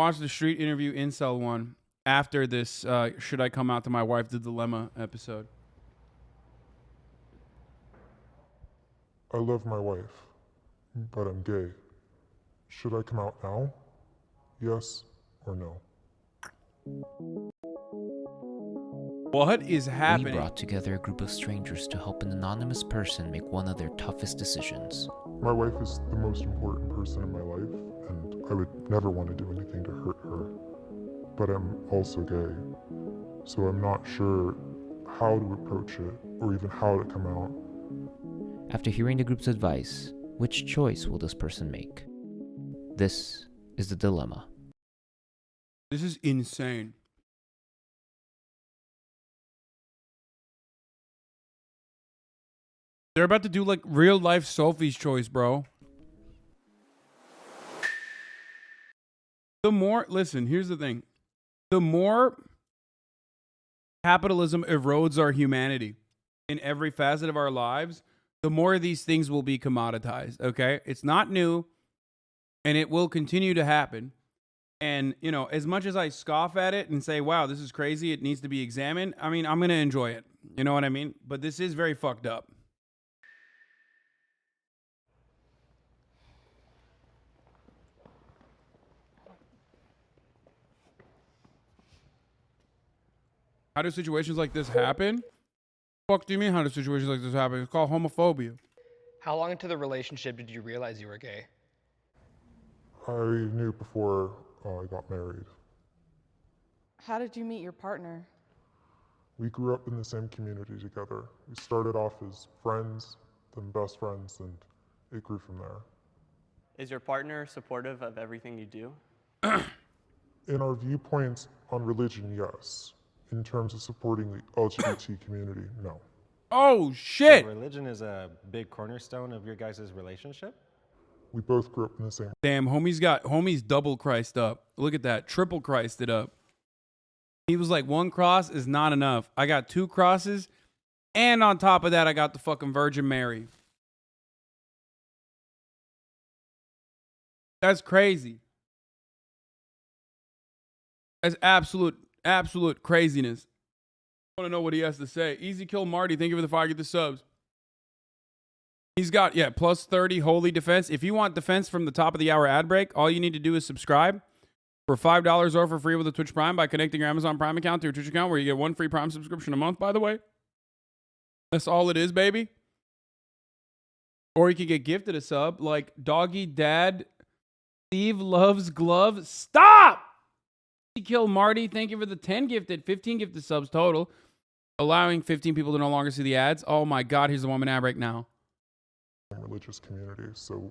Watch the street interview incel one after this should I come out to my wife the dilemma episode. I love my wife, but I'm gay. Should I come out now? Yes or no? What is happening? We brought together a group of strangers to help an anonymous person make one of their toughest decisions. My wife is the most important person in my life, and I would never want to do anything to hurt her. But I'm also gay, so I'm not sure how to approach it or even how to come out. After hearing the group's advice, which choice will this person make? This is the dilemma. This is insane. They're about to do like real life Sophie's Choice, bro. Listen, here's the thing. The more capitalism erodes our humanity in every facet of our lives, the more these things will be commoditized, okay? It's not new, and it will continue to happen. And, you know, as much as I scoff at it and say, wow, this is crazy, it needs to be examined, I mean, I'm going to enjoy it. You know what I mean? But this is very fucked up. How do situations like this happen? Fuck do you mean how do situations like this happen? It's called homophobia. How long into the relationship did you realize you were gay? I knew before I got married. How did you meet your partner? We grew up in the same community together. We started off as friends, then best friends, and it grew from there. Is your partner supportive of everything you do? In our viewpoints on religion, yes. In terms of supporting the LGBT community, no. Oh, shit. So religion is a big cornerstone of your guys' relationship? We both grew up in the same. Damn, homie's double Christ up. Look at that. Triple Christed up. He was like, one cross is not enough. I got 2 crosses. And on top of that, I got the fucking Virgin Mary. That's crazy. That's absolute craziness. I want to know what he has to say. Easy Kill Marty, thank you for the 5 get the subs. He's got, plus 30 holy defense. If you want defense from the top of the hour ad break, all you need to do is subscribe for $5 or for free with a Twitch Prime by connecting your Amazon Prime account to your Twitch account, where you get 1 free Prime subscription a month, by the way. That's all it is, baby. Or you can get gifted a sub like Doggy Dad, Steve Loves Glove. Stop! Kill Marty, thank you for the 10 gifted, 15 gifted subs total, allowing 15 people to no longer see the ads. Oh my God, here's the 1 minute ad break now. Religious community, so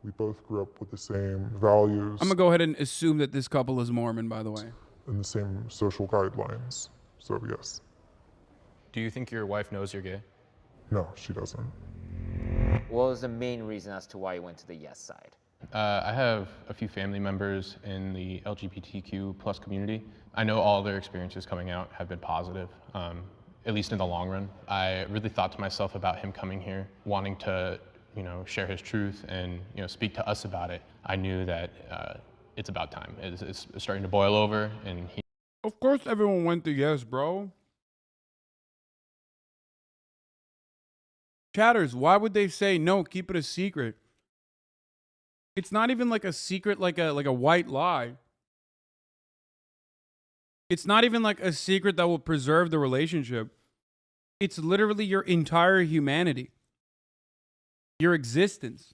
we both grew up with the same values. I'm gonna go ahead and assume that this couple is Mormon, by the way. And the same social guidelines, so yes. Do you think your wife knows you're gay? No, she doesn't. What was the main reason as to why you went to the yes side? I have a few family members in the LGBTQ plus community. I know all their experiences coming out have been positive, at least in the long run. I really thought to myself about him coming here, wanting to, share his truth and, speak to us about it. I knew that it's about time. It's starting to boil over, and he. Of course, everyone went to yes, bro. Chatters, why would they say no? Keep it a secret. It's not even like a secret, like a white lie. It's not even like a secret that will preserve the relationship. It's literally your entire humanity, your existence.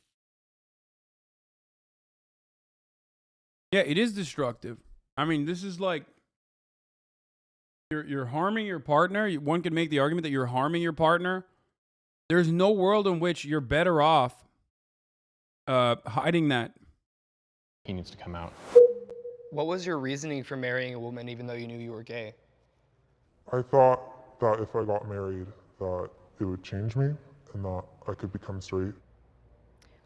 Yeah, it is destructive. I mean, this is like you're harming your partner. One could make the argument that you're harming your partner. There's no world in which you're better off hiding that. He needs to come out. What was your reasoning for marrying a woman even though you knew you were gay? I thought that if I got married, that it would change me and that I could become straight.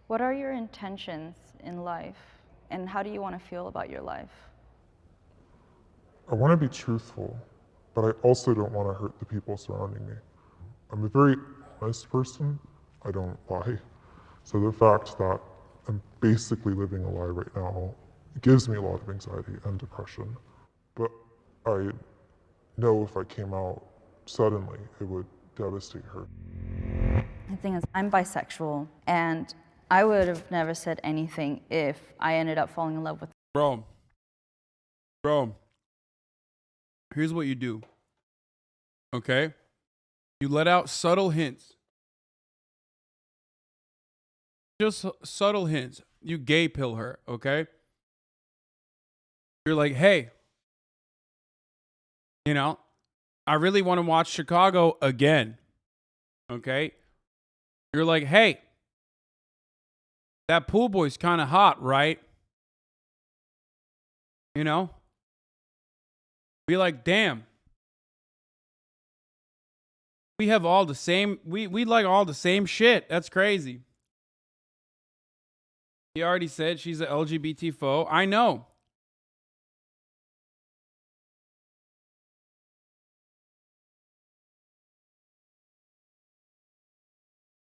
What are your intentions in life, and how do you want to feel about your life? I want to be truthful, but I also don't want to hurt the people surrounding me. I'm a very honest person. I don't lie. So the fact that I'm basically living a lie right now It gives me a lot of anxiety and depression. But I know if I came out suddenly, it would devastate her. The thing is, I'm bisexual, and I would have never said anything if I ended up falling in love with. Bro, here's what you do. Okay? You let out subtle hints. Just subtle hints. You gay pill her, okay? You're like, hey, you know, I really want to watch Chicago again. Okay? You're like, hey, that pool boy's kind of hot, right? You know? Be like, damn. We have all the same, we like all the same shit. That's crazy. He already said she's an LGBT foe. I know.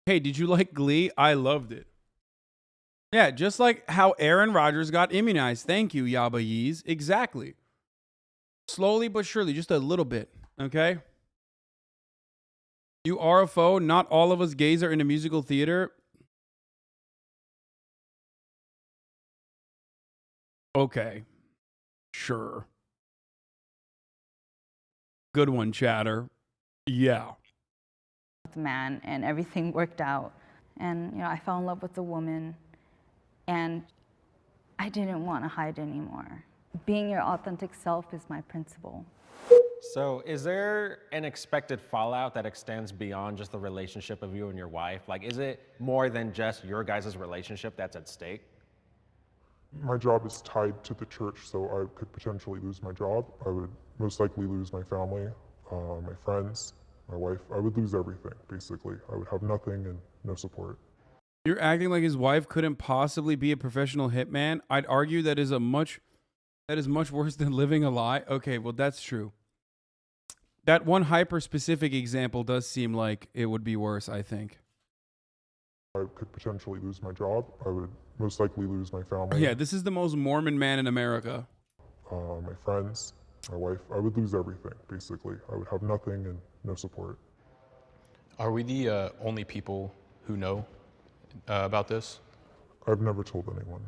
Hey, did you like Glee? I loved it. Yeah, just like how Aaron Rodgers got immunized. Thank you, Yaba Yeez. Exactly. Slowly but surely, just a little bit, okay? You are a foe. Not all of us gays are in a musical theater. Okay. Sure. Good one, Chatter. Yeah. The man, and everything worked out, and I fell in love with the woman, and I didn't want to hide anymore. Being your authentic self is my principle. So is there an expected fallout that extends beyond just the relationship of you and your wife? Like, is it more than just your guys' relationship that's at stake? My job is tied to the church, so I could potentially lose my job. I would most likely lose my family, my friends, my wife. I would lose everything, basically. I would have nothing and no support. You're acting like his wife couldn't possibly be a professional hitman. I'd argue that is much worse than living a lie. Okay, well, that's true. That one hyper-specific example does seem like it would be worse, I think. I could potentially lose my job. I would most likely lose my family. Yeah, this is the most Mormon man in America. My friends, my wife. I would lose everything, basically. I would have nothing and no support. Are we the only people who know about this? I've never told anyone.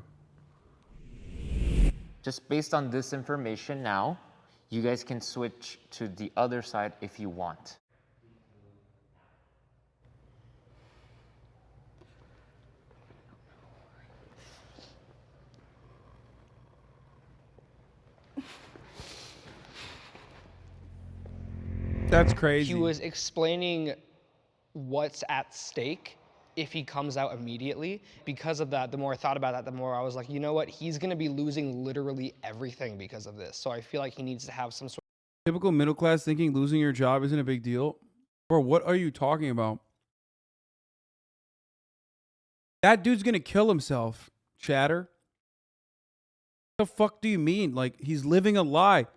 Just based on this information now, you guys can switch to the other side if you want. That's crazy. He was explaining what's at stake if he comes out immediately. Because of that, the more I thought about that, the more I was like, you know what? He's going to be losing literally everything because of this. So I feel like he needs to have some sort of Typical middle class thinking losing your job isn't a big deal. Bro, what are you talking about? That dude's gonna kill himself, Chatter. What the fuck do you mean? Like, he's living a lie.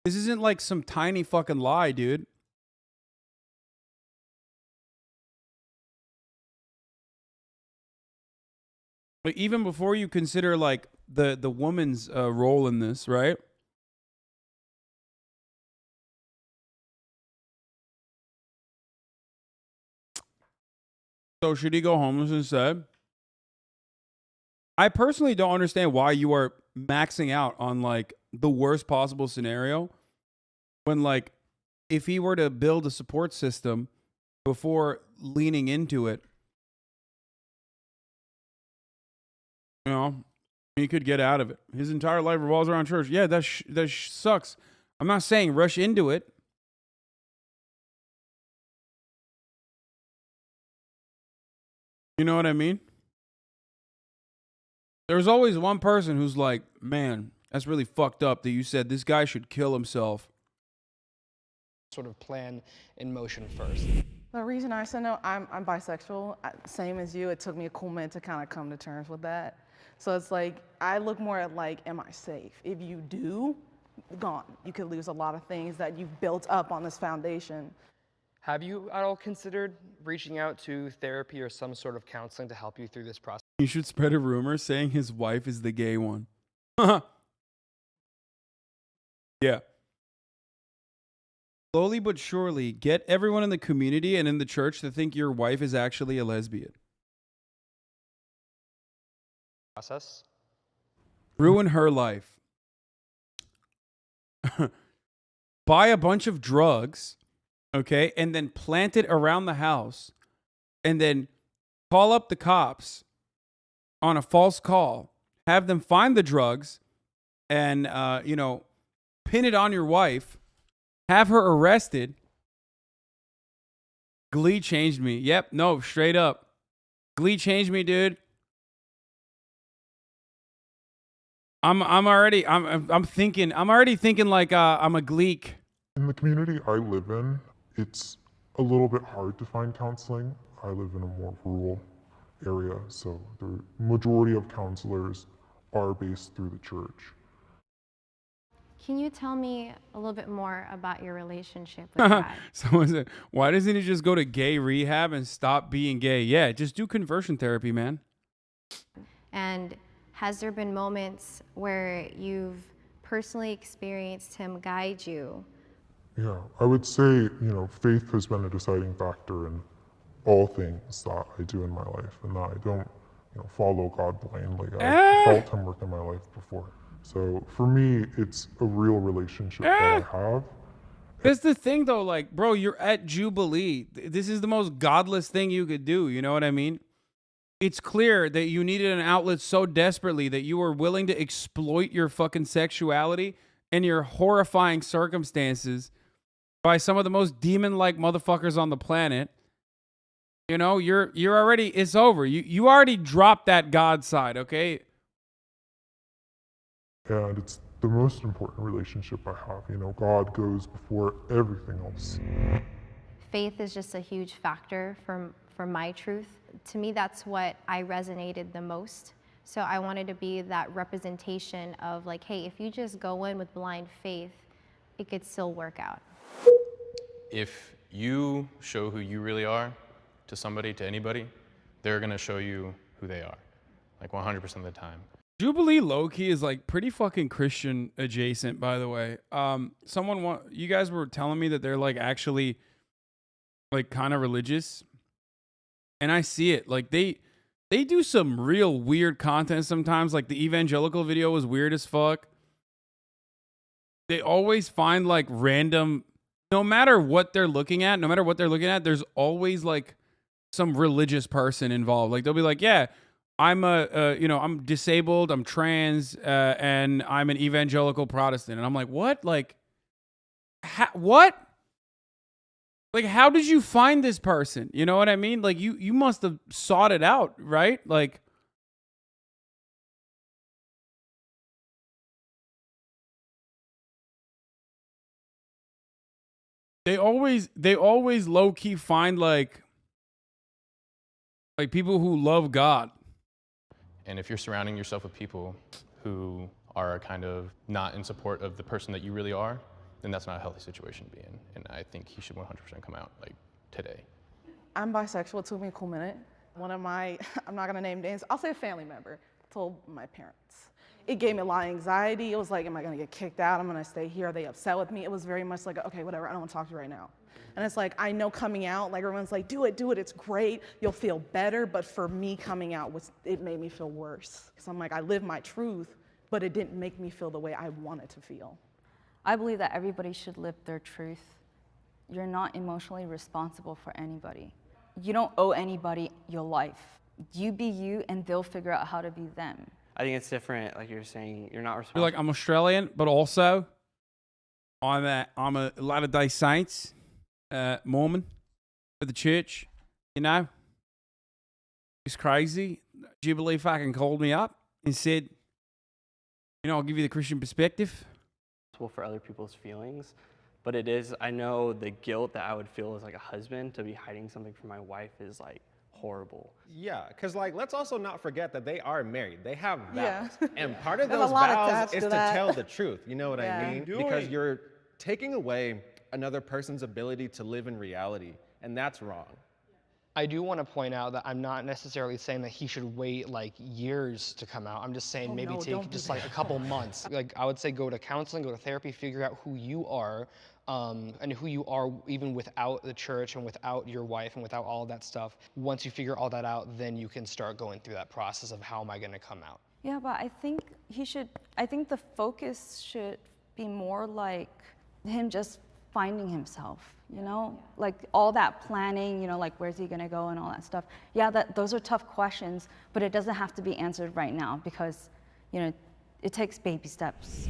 This isn't like some tiny fucking lie, dude. Like, even before you consider like the woman's role in this, right? So should he go homeless instead? I personally don't understand why you are maxing out on like the worst possible scenario when, like, if he were to build a support system before leaning into it, he could get out of it. His entire life revolves around church. Yeah, that sucks. I'm not saying rush into it. You know what I mean? There's always one person who's like, man, that's really fucked up that you said this guy should kill himself. sort of plan in motion first. The reason I said no, I'm bisexual. Same as you. It took me a cool minute to kind of come to terms with that. So it's like, I look more at like, am I safe? If you do, gone. You could lose a lot of things that you've built up on this foundation. Have you at all considered reaching out to therapy or some sort of counseling to help you through this process? You should spread a rumor saying his wife is the gay one. Yeah. Slowly but surely, get everyone in the community and in the church to think your wife is actually a lesbian. Process. Ruin her life. Buy a bunch of drugs, okay, and then plant it around the house, and then call up the cops on a false call, have them find the drugs, and pin it on your wife, have her arrested. Glee changed me. Yep, no, straight up. Glee changed me, dude. I'm already thinking like I'm a Gleek. In the community I live in, it's a little bit hard to find counseling. I live in a more rural area, so the majority of counselors are based through the church. Can you tell me a little bit more about your relationship with God? Someone said, why doesn't he just go to gay rehab and stop being gay? Yeah, just do conversion therapy, man. And has there been moments where you've personally experienced him guide you? Yeah, I would say, faith has been a deciding factor in all things that I do in my life, and that I don't, follow God blindly. I've felt him work in my life before. So for me, it's a real relationship that I have. That's the thing, though. Like, bro, you're at Jubilee. This is the most godless thing you could do. You know what I mean? It's clear that you needed an outlet so desperately that you were willing to exploit your fucking sexuality and your horrifying circumstances by some of the most demon-like motherfuckers on the planet. You're already, it's over. You already dropped that God side, okay? And it's the most important relationship I have. God goes before everything else. Faith is just a huge factor for my truth. To me, that's what I resonated the most. So I wanted to be that representation of like, hey, if you just go in with blind faith, it could still work out. If you show who you really are to somebody, to anybody, they're gonna show you who they are, like 100% of the time. Jubilee low-key is like pretty fucking Christian adjacent, by the way. You guys were telling me that they're like actually like kind of religious, and I see it. Like they do some real weird content sometimes. Like the evangelical video was weird as fuck. They always find like random, no matter what they're looking at, there's always like some religious person involved. Like they'll be like, yeah, I'm I'm disabled, I'm trans, and I'm an evangelical Protestant. And I'm like, what? Like, what? Like, how did you find this person? You know what I mean? Like, you must have sought it out, right? Like, they always low-key find like people who love God. And if you're surrounding yourself with people who are kind of not in support of the person that you really are, then that's not a healthy situation to be in. And I think he should 100% come out like today. I'm bisexual. It took me a cool minute. One of my, I'm not gonna name names, I'll say a family member, told my parents. It gave me a lot of anxiety. It was like, am I gonna get kicked out? I'm gonna stay here. Are they upset with me? It was very much like, okay, whatever, I don't wanna talk to you right now. And it's like, I know coming out, like everyone's like, do it, it's great, you'll feel better. But for me, coming out, it made me feel worse. Because I'm like, I live my truth, but it didn't make me feel the way I wanted to feel. I believe that everybody should live their truth. You're not emotionally responsible for anybody. You don't owe anybody your life. You be you, and they'll figure out how to be them. I think it's different, like you're saying, you're not responsible. You're like, I'm Australian, but also I'm a Latter-day Saints Mormon for the church. It's crazy. Jubilee fucking called me up and said, I'll give you the Christian perspective. For other people's feelings, but it is, I know the guilt that I would feel as like a husband to be hiding something from my wife is like horrible. Yeah, because like, let's also not forget that they are married. They have vows. Yeah. And part of There's those a lot vows attached is to to that. tell the truth. You know what Yeah. I mean? Do Because it. you're taking away another person's ability to live in reality, and that's wrong. I do want to point out that I'm not necessarily saying that he should wait like years to come out. I'm just saying maybe no, take don't do just like a couple months. Like I would say go to counseling, go to therapy, figure out who you are, and who you are even without the church and without your wife and without all of that stuff. Once you figure all that out, then you can start going through that process of how am I going to come out. Yeah, but I think the focus should be more like him just finding himself, you know? Like all that planning, you know, like where's he gonna go and all that stuff. Yeah, those are tough questions, but it doesn't have to be answered right now because, you know, it takes baby steps.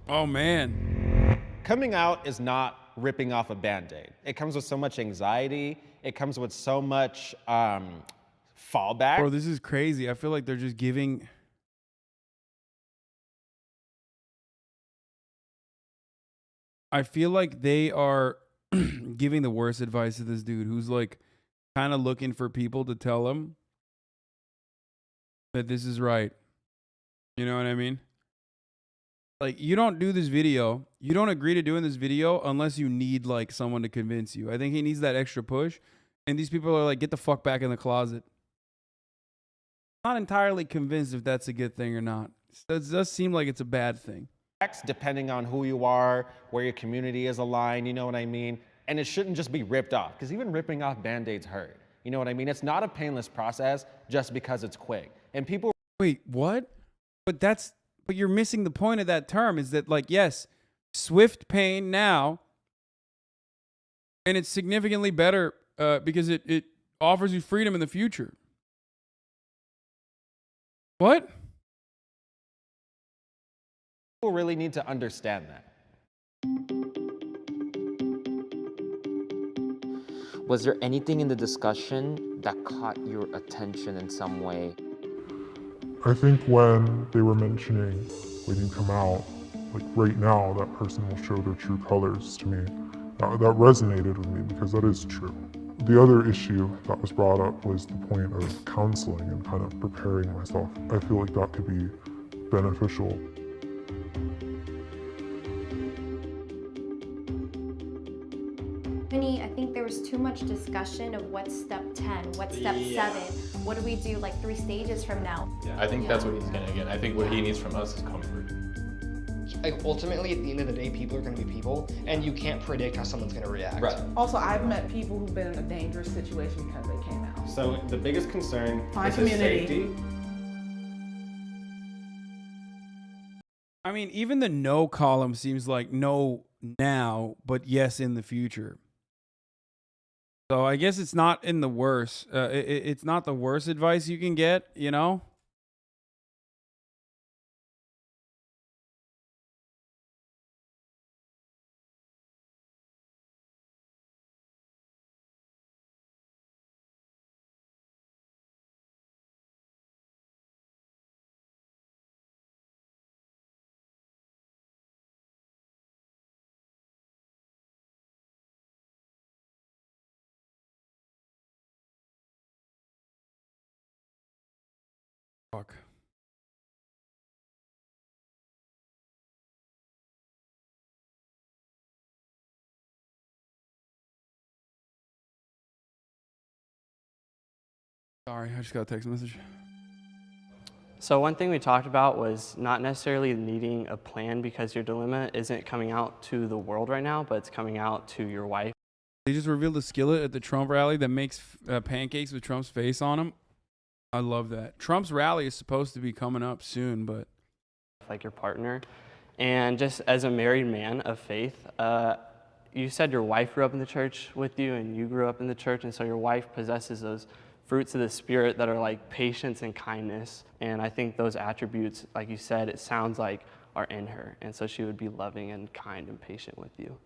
Oh man. Coming out is not ripping off a Band-Aid. It comes with so much anxiety. It comes with so much fallback. Bro, this is crazy. I feel like they're just giving. I feel like they are giving the worst advice to this dude who's like kind of looking for people to tell him that this is right. You know what I mean? Like, you don't do this video. You don't agree to doing this video unless you need like someone to convince you. I think he needs that extra push. And these people are like, get the fuck back in the closet. Not entirely convinced if that's a good thing or not. It does seem like it's a bad thing. Depending on who you are, where your community is aligned, you know what I mean? And it shouldn't just be ripped off, because even ripping off Band-Aids hurt. You know what I mean? It's not a painless process just because it's quick. And people... Wait, what? But you're missing the point of that term is that, like, yes, swift pain now, and it's significantly better because it offers you freedom in the future. What? People really need to understand that. Was there anything in the discussion that caught your attention in some way? I think when they were mentioning when you come out, like right now, that person will show their true colors to me. That resonated with me because that is true. The other issue that was brought up was the point of counseling and kind of preparing myself. I feel like that could be beneficial. I think there was too much discussion of what's step 10, what's step 7, what do we do like 3 stages from now? I think that's what he's gonna get. I think what he needs from us is comfort. Like ultimately, at the end of the day, people are going to be people, and you can't predict how someone's going to react. Right. Also, I've met people who've been in a dangerous situation because they came out. So the biggest concern My is his community. safety. I mean, even the no column seems like no now, but yes in the future. So I guess it's not in the worst. It's not the worst advice you can get, you know? Fuck. Sorry, I just got a text message. So one thing we talked about was not necessarily needing a plan because your dilemma isn't coming out to the world right now, but it's coming out to your wife. They just revealed a skillet at the Trump rally that makes pancakes with Trump's face on them. I love that. Trump's rally is supposed to be coming up soon, but... Like your partner. And just as a married man of faith, you said your wife grew up in the church with you and you grew up in the church, and so your wife possesses those fruits of the Spirit that are like patience and kindness. And I think those attributes, like you said, it sounds like are in her. And so she would be loving and kind and patient with you.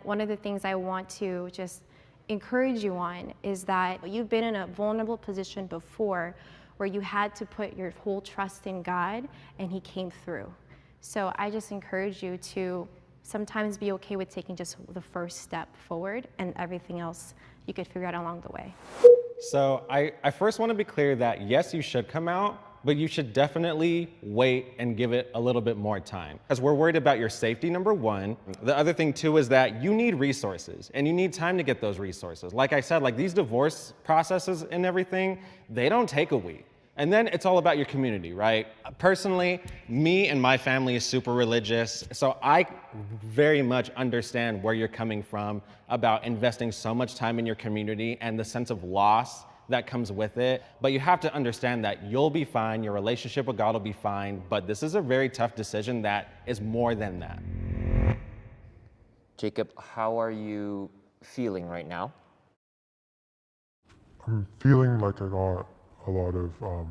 One of the things I want to just encourage you on is that you've been in a vulnerable position before where you had to put your whole trust in God and He came through. So I just encourage you to sometimes be okay with taking just the first step forward, and everything else you could figure out along the way. So I first want to be clear that yes, you should come out, but you should definitely wait and give it a little bit more time. Because we're worried about your safety, number one. The other thing too is that you need resources and you need time to get those resources. Like I said, like these divorce processes and everything, they don't take a week. And then it's all about your community, right? Personally, me and my family is super religious, so I very much understand where you're coming from about investing so much time in your community and the sense of loss that comes with it. But you have to understand that you'll be fine, your relationship with God will be fine, but this is a very tough decision that is more than that. Jacob, how are you feeling right now? I'm feeling like I got a lot of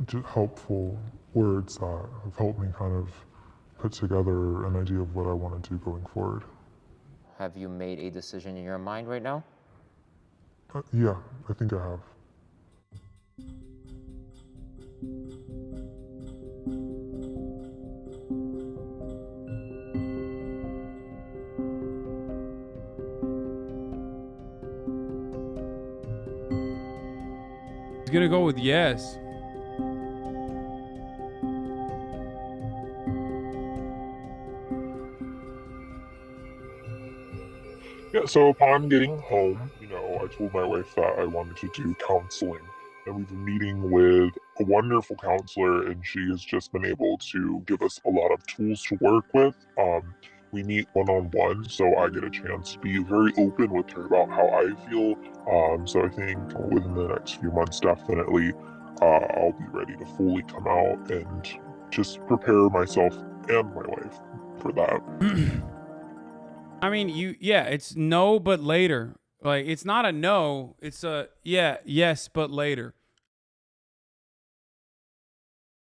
just helpful words that have helped me kind of put together an idea of what I want to do going forward. Have you made a decision in your mind right now? Yeah, I think I have. He's gonna go with yes. Yeah, so upon getting home, I told my wife that I wanted to do counseling. And we've been meeting with a wonderful counselor, and she has just been able to give us a lot of tools to work with. We meet one-on-one, so I get a chance to be very open with her about how I feel. So I think within the next few months, definitely, I'll be ready to fully come out and just prepare myself and my wife for that. I mean, it's no, but later. Like, it's not a no, it's a yes, but later.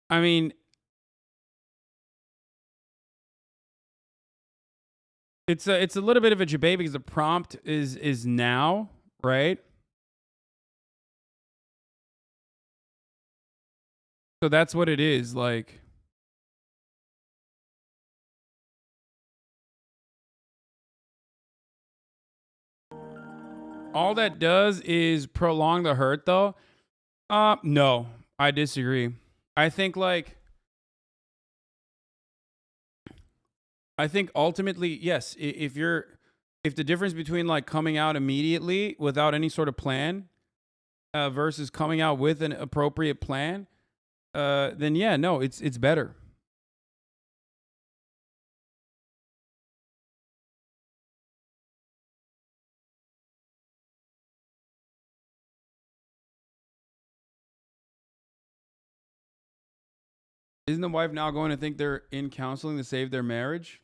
I mean, it's a little bit of a debate because the prompt is now, right? So that's what it is, like. All that does is prolong the hurt, though. No, I disagree. I think ultimately, yes, if the difference between like coming out immediately without any sort of plan versus coming out with an appropriate plan, then yeah, no, it's better. Isn't the wife now going to think they're in counseling to save their marriage?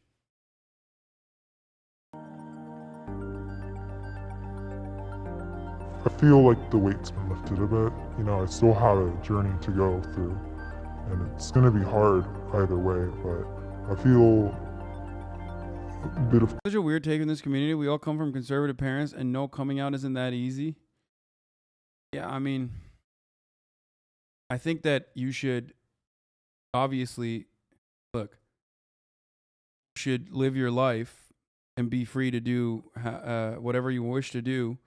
I feel like the weight's been lifted a bit. I still have a journey to go through, and it's going to be hard either way, but I feel a bit of... Such a weird take in this community. We all come from conservative parents, and no, coming out isn't that easy. Yeah, I mean, I think that you should obviously, look, you should live your life and be free to do whatever you wish to do,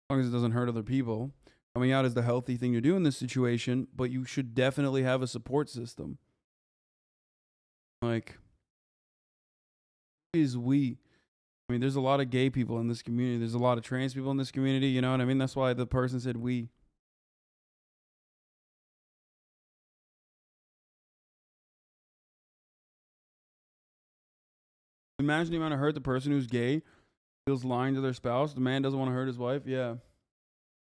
as long as it doesn't hurt other people. Coming out is the healthy thing to do in this situation, but you should definitely have a support system. Like, who is we? I mean, there's a lot of gay people in this community. There's a lot of trans people in this community. You know what I mean? That's why the person said we. Imagine the amount of hurt the person who's gay feels lying to their spouse. The man doesn't want to hurt his wife. Yeah.